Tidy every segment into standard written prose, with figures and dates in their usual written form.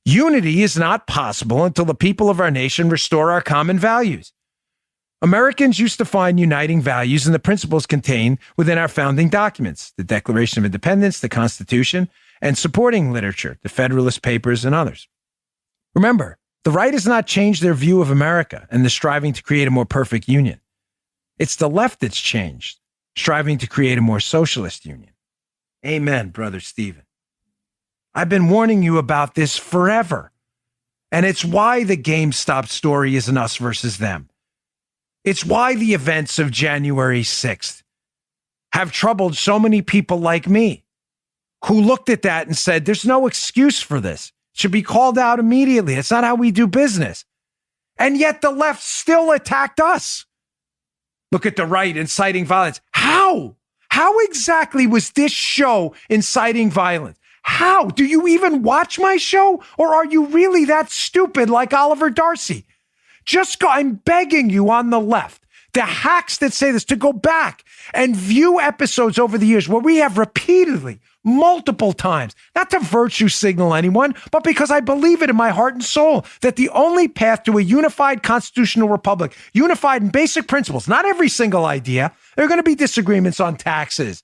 Unity is not possible until the people of our nation restore our common values. Americans used to find uniting values in the principles contained within our founding documents, the Declaration of Independence, the Constitution, and supporting literature, the Federalist Papers, and others. Remember, the right has not changed their view of America and the striving to create a more perfect union. It's the left that's changed, striving to create a more socialist union. Amen, Brother Stephen. I've been warning you about this forever. And it's why the GameStop story is an us versus them. It's why the events of January 6th have troubled so many people like me who looked at that and said, there's no excuse for this. It should be called out immediately. It's not how we do business. And yet the left still attacked us. Look at the right inciting violence. How? How exactly was this show inciting violence? How? Do you even watch my show? Or are you really that stupid like Oliver Darcy? Just go, I'm begging you on the left, the hacks that say this, to go back and view episodes over the years where we have repeatedly, multiple times, not to virtue signal anyone, but because I believe it in my heart and soul, that the only path to a unified constitutional republic, unified in basic principles, not every single idea, there are going to be disagreements on taxes,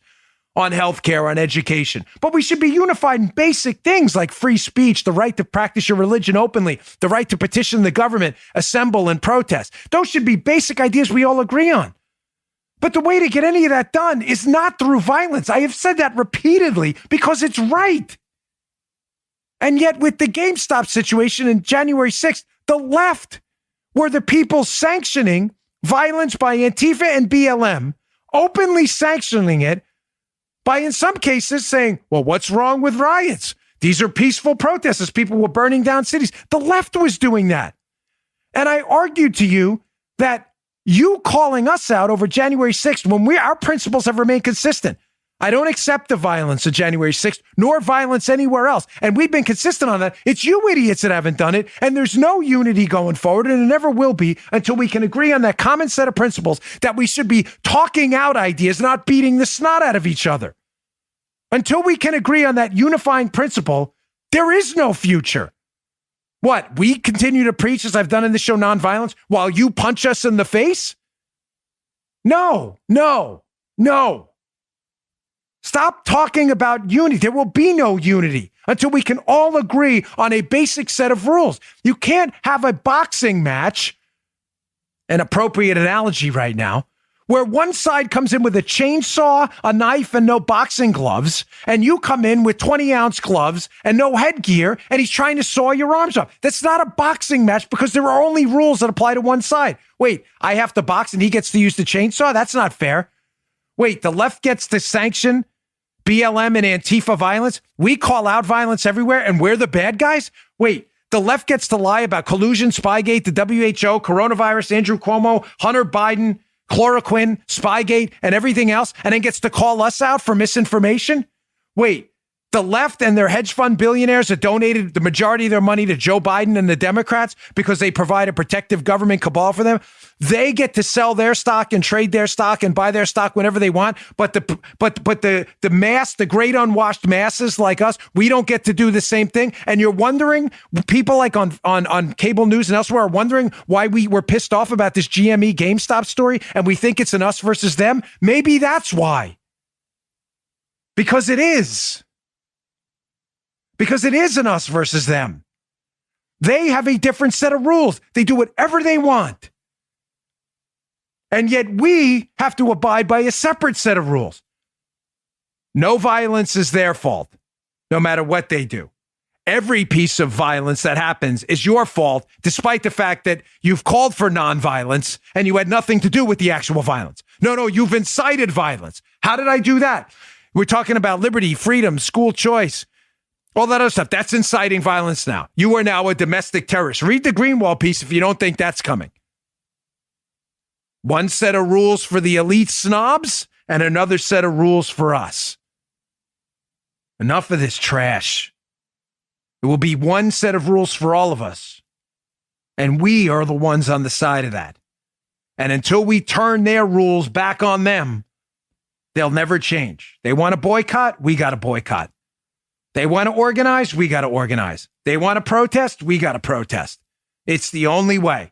on healthcare, on education. But we should be unified in basic things like free speech, the right to practice your religion openly, the right to petition the government, assemble and protest. Those should be basic ideas we all agree on. But the way to get any of that done is not through violence. I have said that repeatedly because it's right. And yet with the GameStop situation in January 6th, the left were the people sanctioning violence by Antifa and BLM, openly sanctioning it, by in some cases saying, well, what's wrong with riots? These are peaceful protests as people were burning down cities. The left was doing that. And I argued to you that you calling us out over January 6th when our principles have remained consistent. I don't accept the violence of January 6th, nor violence anywhere else. And we've been consistent on that. It's you idiots that haven't done it. And there's no unity going forward, and it never will be until we can agree on that common set of principles that we should be talking out ideas, not beating the snot out of each other. Until we can agree on that unifying principle, there is no future. What, we continue to preach, as I've done in this show, nonviolence, while you punch us in the face? No. Stop talking about unity. There will be no unity until we can all agree on a basic set of rules. You can't have a boxing match, an appropriate analogy right now, where one side comes in with a chainsaw, a knife, and no boxing gloves, and you come in with 20-ounce gloves and no headgear, and he's trying to saw your arms off. That's not a boxing match because there are only rules that apply to one side. Wait, I have to box and he gets to use the chainsaw? That's not fair. Wait, the left gets to sanction BLM and Antifa violence? We call out violence everywhere and we're the bad guys? Wait, the left gets to lie about collusion, Spygate, the WHO, coronavirus, Andrew Cuomo, Hunter Biden, chloroquine, Spygate, and everything else, and then gets to call us out for misinformation? Wait, the left and their hedge fund billionaires that donated the majority of their money to Joe Biden and the Democrats because they provide a protective government cabal for them, they get to sell their stock and trade their stock and buy their stock whenever they want. But the mass, the great unwashed masses like us, we don't get to do the same thing. And you're wondering, people like on cable news and elsewhere are wondering why we were pissed off about this GME GameStop story and we think it's an us versus them. Maybe that's why. Because it is. Because it is an us versus them. They have a different set of rules. They do whatever they want. And yet we have to abide by a separate set of rules. No violence is their fault, no matter what they do. Every piece of violence that happens is your fault, despite the fact that you've called for nonviolence and you had nothing to do with the actual violence. No, you've incited violence. How did I do that? We're talking about liberty, freedom, school choice, all that other stuff. That's inciting violence now. You are now a domestic terrorist. Read the Greenwald piece if you don't think that's coming. One set of rules for the elite snobs and another set of rules for us. Enough of this trash. It will be one set of rules for all of us. And we are the ones on the side of that. And until we turn their rules back on them, they'll never change. They want to boycott, we got to boycott. They want to organize, we got to organize. They want to protest, we got to protest. It's the only way.